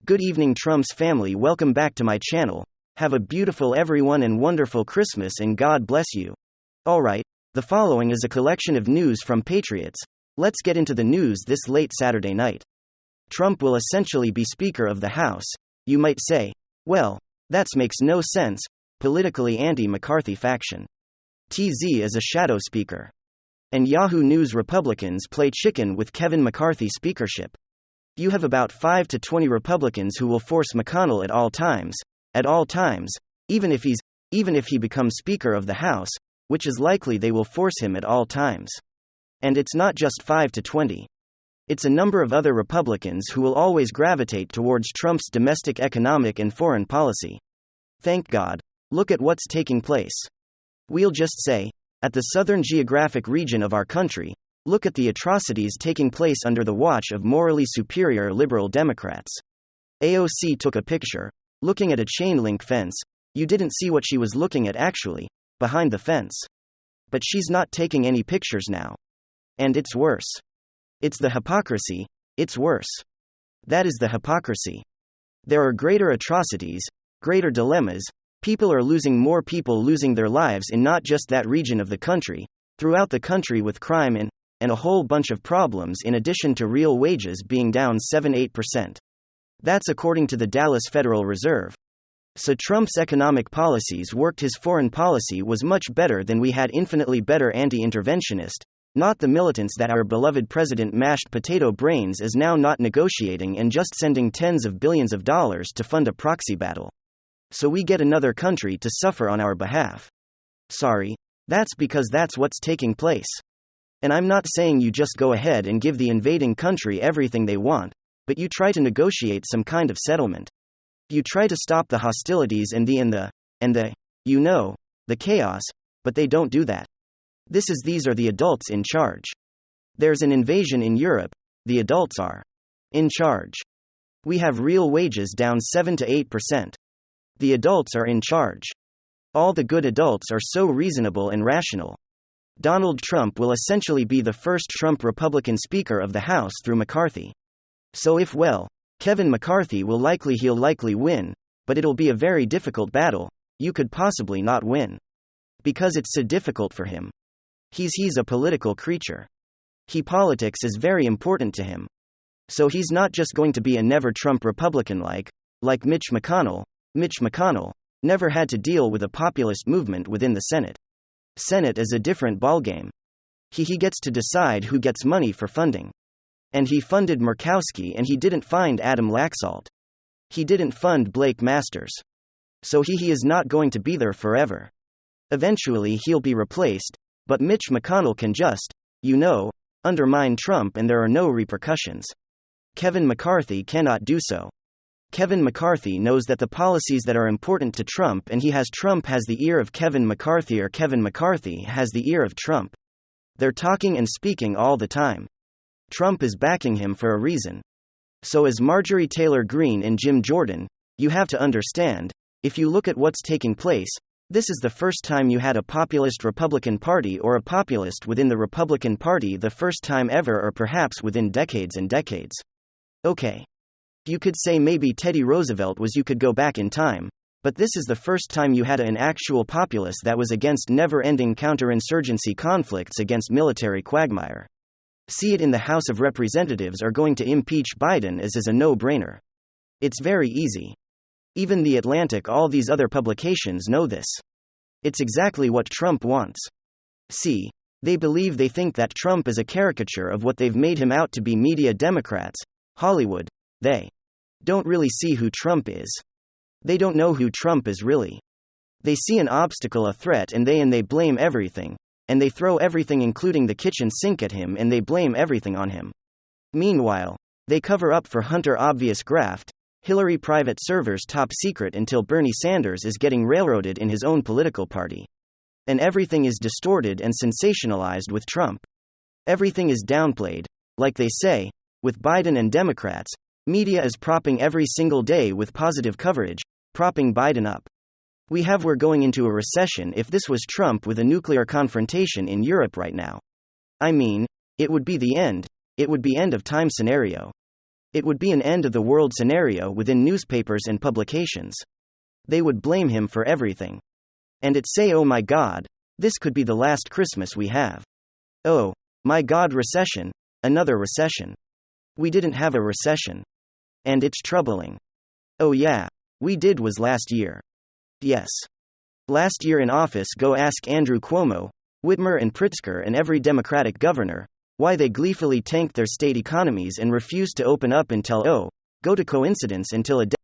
Good evening, Trump's family. Welcome back to my channel. Have a beautiful everyone and wonderful Christmas and God bless you. Alright, the following is a collection of news from Patriots. Let's get into the news this late Saturday night. Trump will essentially be Speaker of the House. You might say, well, that makes no sense. Politically anti-McCarthy faction. TZ is a shadow speaker. And Yahoo News Republicans play chicken with Kevin McCarthy speakership. You have about 5 to 20 Republicans who will force McConnell at all times, even if he becomes Speaker of the House, which is likely they will force him at all times. And it's not just 5 to 20. It's a number of other Republicans who will always gravitate towards Trump's domestic economic and foreign policy. Thank God. Look at what's taking place. We'll just say, at the southern geographic region of our country, look at the atrocities taking place under the watch of morally superior liberal Democrats. AOC took a picture, looking at a chain link fence. You didn't see what she was looking at actually, behind the fence. But she's not taking any pictures now. And it's worse. It's the hypocrisy, it's worse. That is the hypocrisy. There are greater atrocities, greater dilemmas, more people losing their lives in not just that region of the country, throughout the country with crime and a whole bunch of problems in addition to real wages being down 7-8%. That's according to the Dallas Federal Reserve. So Trump's economic policies worked. His foreign policy was much better than we had. Infinitely better. Anti-interventionist, not the militants that our beloved president mashed potato brains is now, not negotiating and just sending tens of billions of dollars to fund a proxy battle. So we get another country to suffer on our behalf. Sorry, that's because that's what's taking place. And I'm not saying you just go ahead and give the invading country everything they want, but you try to negotiate some kind of settlement. You try to stop the hostilities and the chaos, but they don't do that. These are the adults in charge. There's an invasion in Europe, the adults are in charge. We have real wages down 7 to 8%. The adults are in charge. All the good adults are so reasonable and rational. Donald Trump will essentially be the first Trump Republican Speaker of the House through McCarthy. So Kevin McCarthy will likely win, but it'll be a very difficult battle. You could possibly not win. Because it's so difficult for him. He's a political creature. Politics is very important to him. So he's not just going to be a never Trump Republican like Mitch McConnell. Mitch McConnell never had to deal with a populist movement within the Senate. Senate is a different ballgame. He gets to decide who gets money for funding. And he funded Murkowski and he didn't find Adam Laxalt. He didn't fund Blake Masters. So he is not going to be there forever. Eventually he'll be replaced, but Mitch McConnell can just, undermine Trump and there are no repercussions. Kevin McCarthy cannot do so. Kevin McCarthy knows that the policies that are important to Trump and Trump has the ear of Kevin McCarthy or Kevin McCarthy has the ear of Trump. They're talking and speaking all the time. Trump is backing him for a reason. So as Marjorie Taylor Greene and Jim Jordan, you have to understand, if you look at what's taking place, this is the first time you had a populist Republican Party or a populist within the Republican Party, the first time ever or perhaps within decades and decades. Okay. You could say maybe Teddy Roosevelt was, you could go back in time, but this is the first time you had an actual populace that was against never-ending counterinsurgency conflicts against military quagmire. See it in the House of Representatives are going to impeach Biden as is a no-brainer. It's very easy. Even The Atlantic, all these other publications know this. It's exactly what Trump wants. See, they think that Trump is a caricature of what they've made him out to be. Media, Democrats, Hollywood, they don't really see who Trump is. They don't know who Trump is really. They see an obstacle, a threat, and they blame everything. And they throw everything, including the kitchen sink, at him and they blame everything on him. Meanwhile, they cover up for Hunter obvious graft, Hillary private servers top secret until Bernie Sanders is getting railroaded in his own political party. And everything is distorted and sensationalized with Trump. Everything is downplayed, like they say, with Biden and Democrats. Media is propping every single day with positive coverage, propping Biden up. We're going into a recession if this was Trump with a nuclear confrontation in Europe right now. I mean, it would be the end. It would be end of time scenario. It would be an end of the world scenario within newspapers and publications. They would blame him for everything. And it say, oh my God, this could be the last Christmas we have. Oh, my God, recession, another recession. We didn't have a recession. And it's troubling. Oh yeah, we did was last year. Yes. Last year in office, go ask Andrew Cuomo, Whitmer and Pritzker and every Democratic governor, why they gleefully tanked their state economies and refused to open up until, oh, go to coincidence until a day.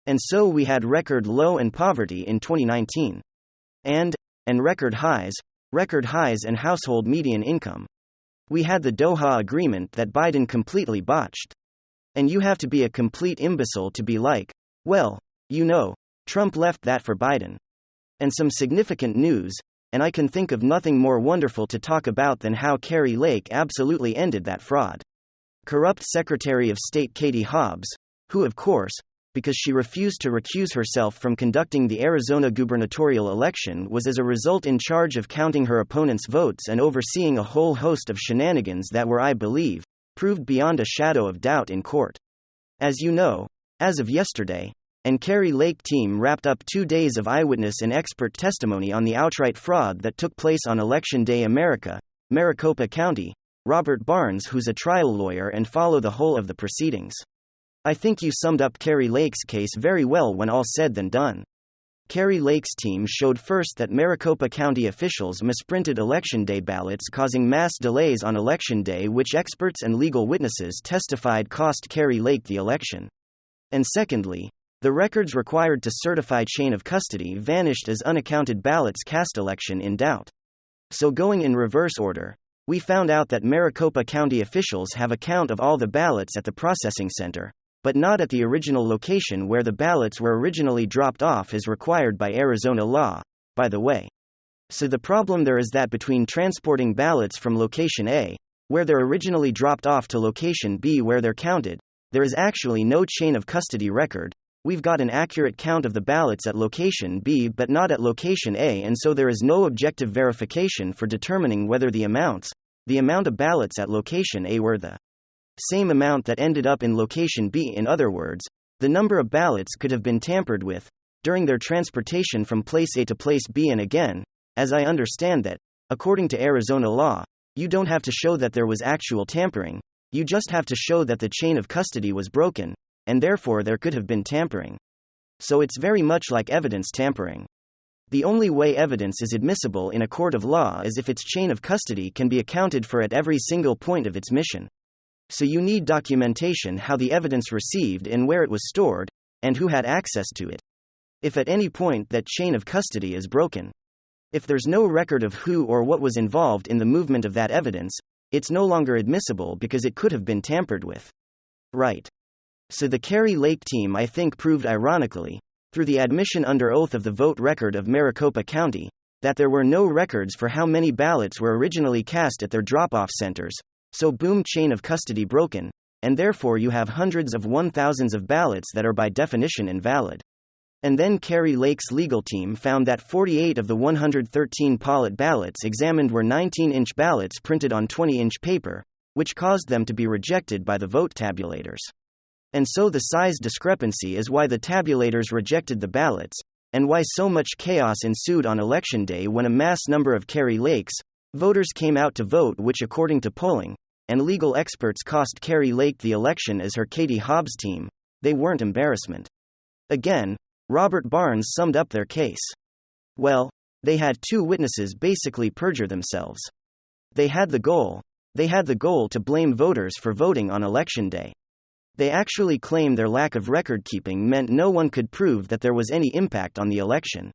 And so we had record low and poverty in 2019. And record highs in household median income. We had the Doha Agreement that Biden completely botched. And you have to be a complete imbecile to be like, well, you know, Trump left that for Biden. And some significant news, and I can think of nothing more wonderful to talk about than how Kari Lake absolutely ended that fraud. Corrupt Secretary of State Katie Hobbs, who of course, because she refused to recuse herself from conducting the Arizona gubernatorial election, was as a result in charge of counting her opponent's votes and overseeing a whole host of shenanigans that were, I believe, proved beyond a shadow of doubt in court. As you know, as of yesterday, and Kari Lake team wrapped up 2 days of eyewitness and expert testimony on the outright fraud that took place on Election Day America, Maricopa County, Robert Barnes, who's a trial lawyer, and follow the whole of the proceedings. I think you summed up Kari Lake's case very well when all said and done. Kari Lake's team showed first that Maricopa County officials misprinted Election Day ballots, causing mass delays on Election Day, which experts and legal witnesses testified cost Kari Lake the election. And secondly, the records required to certify chain of custody vanished as unaccounted ballots cast election in doubt. So going in reverse order, we found out that Maricopa County officials have a count of all the ballots at the processing center, but not at the original location where the ballots were originally dropped off as required by Arizona law, by the way. So the problem there is that between transporting ballots from location A, where they're originally dropped off, to location B where they're counted, there is actually no chain of custody record. We've got an accurate count of the ballots at location B but not at location A, and so there is no objective verification for determining whether the amount of ballots at location A were the same amount that ended up in location B. In other words, the number of ballots could have been tampered with during their transportation from place A to place B. And again, as I understand that, according to Arizona law, you don't have to show that there was actual tampering, you just have to show that the chain of custody was broken, and therefore there could have been tampering. So it's very much like evidence tampering. The only way evidence is admissible in a court of law is if its chain of custody can be accounted for at every single point of its mission. So you need documentation how the evidence received and where it was stored, and who had access to it. If at any point that chain of custody is broken, if there's no record of who or what was involved in the movement of that evidence, it's no longer admissible because it could have been tampered with. Right. So the Kari Lake team, I think, proved ironically, through the admission under oath of the vote record of Maricopa County, that there were no records for how many ballots were originally cast at their drop-off centers. So boom, chain of custody broken, and therefore you have hundreds of thousands of ballots that are by definition invalid. And then Kari Lake's legal team found that 48 of the 113 Pollitt ballots examined were 19-inch ballots printed on 20-inch paper, which caused them to be rejected by the vote tabulators. And so the size discrepancy is why the tabulators rejected the ballots, and why so much chaos ensued on Election Day when a mass number of Kari Lake's voters came out to vote, which according to polling and legal experts cost Kari Lake the election as her Katie Hobbs team. They weren't embarrassment. Again, Robert Barnes summed up their case. Well, they had 2 witnesses basically perjure themselves. They had the goal to blame voters for voting on Election Day. They actually claim their lack of record keeping meant no one could prove that there was any impact on the election.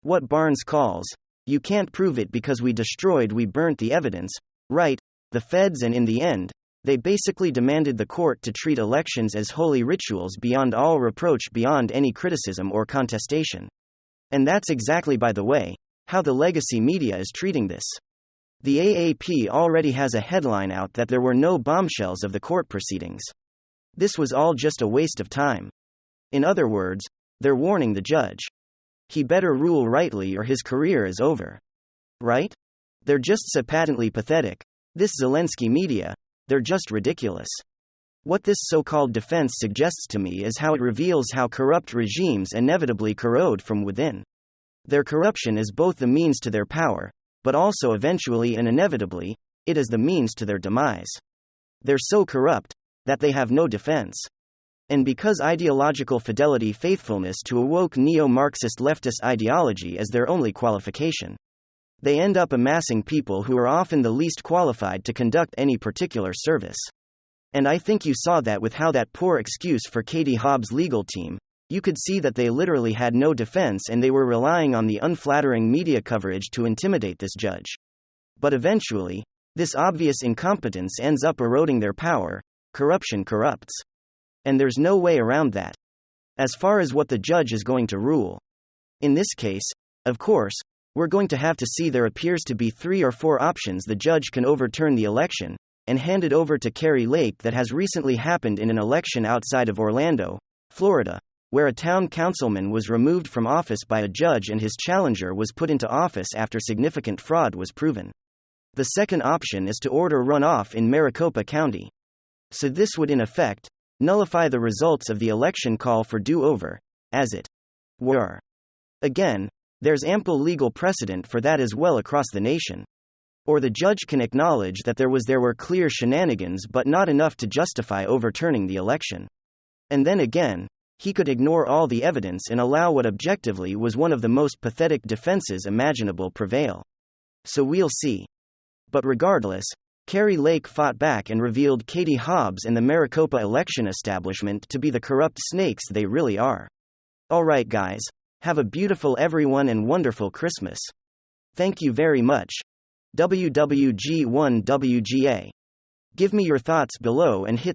What Barnes calls, you can't prove it because we burnt the evidence, right? The feds, and in the end, they basically demanded the court to treat elections as holy rituals beyond all reproach, beyond any criticism or contestation. And that's exactly, by the way, how the legacy media is treating this. The AAP already has a headline out that there were no bombshells of the court proceedings. This was all just a waste of time. In other words, they're warning the judge. He better rule rightly or his career is over. Right? They're just so patently pathetic. This Zelensky media, they're just ridiculous. What this so-called defense suggests to me is how it reveals how corrupt regimes inevitably corrode from within. Their corruption is both the means to their power, but also eventually and inevitably, it is the means to their demise. They're so corrupt that they have no defense. And because ideological faithfulness to a woke neo-Marxist leftist ideology is their only qualification, they end up amassing people who are often the least qualified to conduct any particular service. And I think you saw that with how that poor excuse for Katie Hobbs' legal team, you could see that they literally had no defense and they were relying on the unflattering media coverage to intimidate this judge. But eventually, this obvious incompetence ends up eroding their power. Corruption corrupts. And there's no way around that. As far as what the judge is going to rule. In this case, of course, we're going to have to see there appears to be 3 or 4 options the judge can overturn the election and hand it over to Kari Lake. That has recently happened in an election outside of Orlando, Florida, where a town councilman was removed from office by a judge and his challenger was put into office after significant fraud was proven. The second option is to order runoff in Maricopa County. So this would in effect nullify the results of the election call for do-over, as it were. Again, there's ample legal precedent for that as well across the nation. Or the judge can acknowledge that there were clear shenanigans but not enough to justify overturning the election. And then again, he could ignore all the evidence and allow what objectively was one of the most pathetic defenses imaginable prevail. So we'll see. But regardless, Kari Lake fought back and revealed Katie Hobbs and the Maricopa election establishment to be the corrupt snakes they really are. Alright guys, have a beautiful everyone and wonderful Christmas. Thank you very much. WWG1WGA. Give me your thoughts below and hit